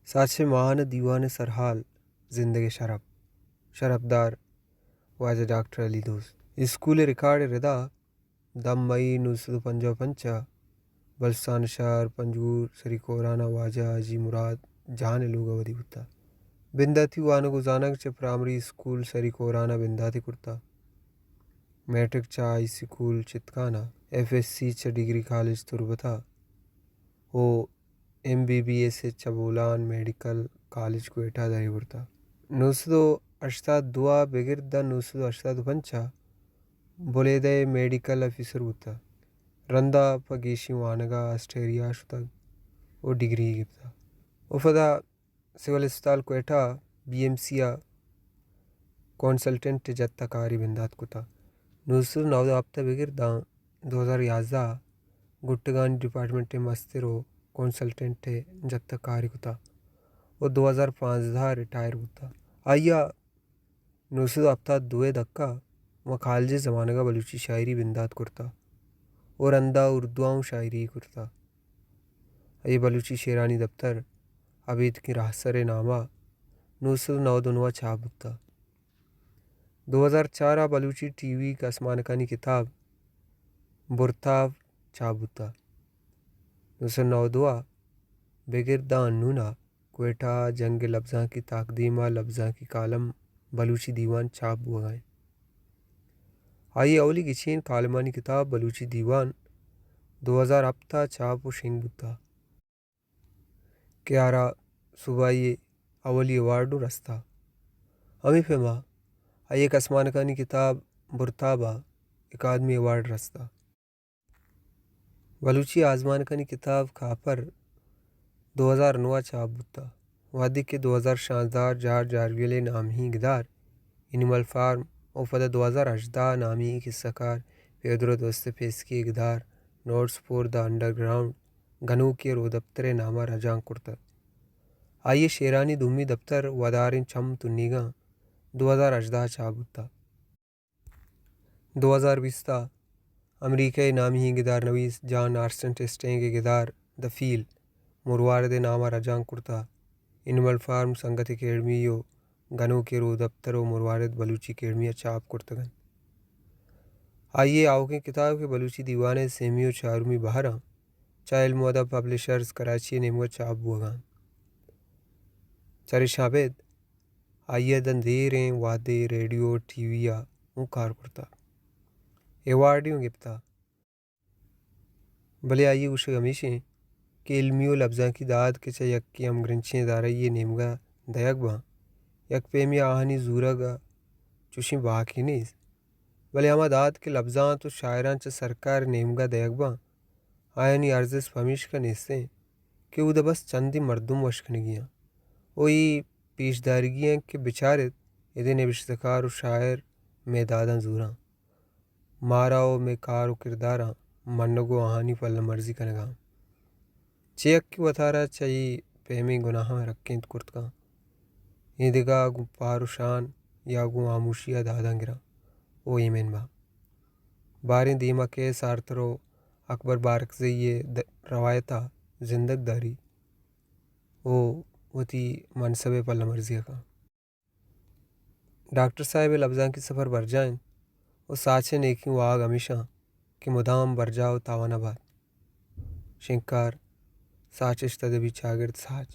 ساچے ماہانہ دیوان سرحال زندگی شرفدار واجہ ڈاکٹر علی دوست اسکول ریکارڈ ردا دم مئی 1955 بلسان شہر پنجور سری کورانا واجہ جی مراد جان لوگ ودی بتا بنداتی وانگو زانگ چ پرائمری اسکول سری کورانا بنداتی کرتا میٹرک چا اسکول چتکانا FSC چ ڈگری کالج تربتا او MBBS چبولان میڈیکل کالج کوئٹہ داری برتا 1982 بگرد 1985 بولیدے میڈیکل افیسر ہوتا رندا پگیشی وانگا آسٹریلیا شتگ او ڈگری گپتا او فدا سول اسپتال کوئٹہ BMC کونسلٹنٹ جتا کاری بندات کتا 1990 بگرد 2011 گٹگان ڈپارٹمنٹ مسترو کونسلٹنٹ جتا کاری کتا او 2015 ریٹائر ہوتا آیا 1972 دکا و کالج زمانگا بلوچی شاعری بندات کرتا اور رندا اردو شاعری کرتا ای بلوچی شیرانی دفتر عبید کی راہسر نامہ 1992 چھاپ ہوتا 2004 بلوچی TV کا اسمانکانی کتاب برتاو چھاپ ہوتا 1992 بگردہ انونا کوئٹہ جنگ لفظاں کی تقدیمہ لفظاں کی کالم بلوچی دیوان چھاپ ہوا گئے آئی اولی گچین کالمانی کتاب بلوچی دیوان 2007 چھاپ و شنگ بتا کیارا صوبائی اولی ایوارڈ رستا ہمیں فہما آئی ایک اسمانکانی کتاب برتابہ اکادمی ایوارڈ رستا بلوچی آزمانکانی کتاب کھاپر 2009 چھاپ بتا وادی کے 2016 جارویلے نام ہی گدار انیمل فارم او فدا 2018 نامی قصہ کار پیدرو دوست پیسکی گدار notes for the underground گنو کے رو دفتر نامہ رجان کرتا آئیے شیرانی دومی دفتر ودارن چم تنیگاں 2018 چھاپ بتا 2020 امریکہ نامی ہی گدار نویس جان آرسنٹ اسٹینگ گدار دا فیل مروارد نامہ رجان کرتا انیمل فارم سنگت اکیڈمیو گنو کے رو دفتر و مروارد بلوچی اکیڈمیہ چھاپ کرتگن آئیے آوکیں کتاب کے بلوچی دیوانے سیمیو چارومی بہراں چائل مودا پبلشرز کراچی نیمگا چھاپ بوگان چری شابید آئیے دن دیریں وادے ریڈیو TV اون کار کرتا ایوارڈیوں گپتا بلے آئیے گوشے ہمیشیں کہ علمیو لفظاں کی داد کے چا یک کی ہم گرنچیں دارا یہ نیمگا دیگ باں یک پیمی آہنی زورگا چوشیں باکی نیز بلے ہما داد کے لفظاں تو شاعران چا سرکار نیمگا دیگ باں آئینی ارزش فہمیش کا نیستیں کہ او دا بس چندی مردم وشکنگیاں اوئی پیش دارگیاں کہ بچارت ادھے نوشتکار و شاعر میں داداں زوراں ماراؤ میں کار و کرداراں منگو آہانی پل مرضی کنگاں چیک کی وطارہ چاہی پیمی گناہاں رکھیں کرتگاں ایدگا گو پارو شان یا گو آموشیہ داداں گراں او ایمین با باریں دیمہ کے سارترو اکبر بارکزئی روایتہ زندگ داری او وتی منصب پل مرضی کا ڈاکٹر صاحب لفظاں کی سفر بر جائیں او ساچے نیکیوں آگ ہمیشہ کہ مدام برجاؤ تاوان آباد شنکار ساچش تدبی چاگرد ساچ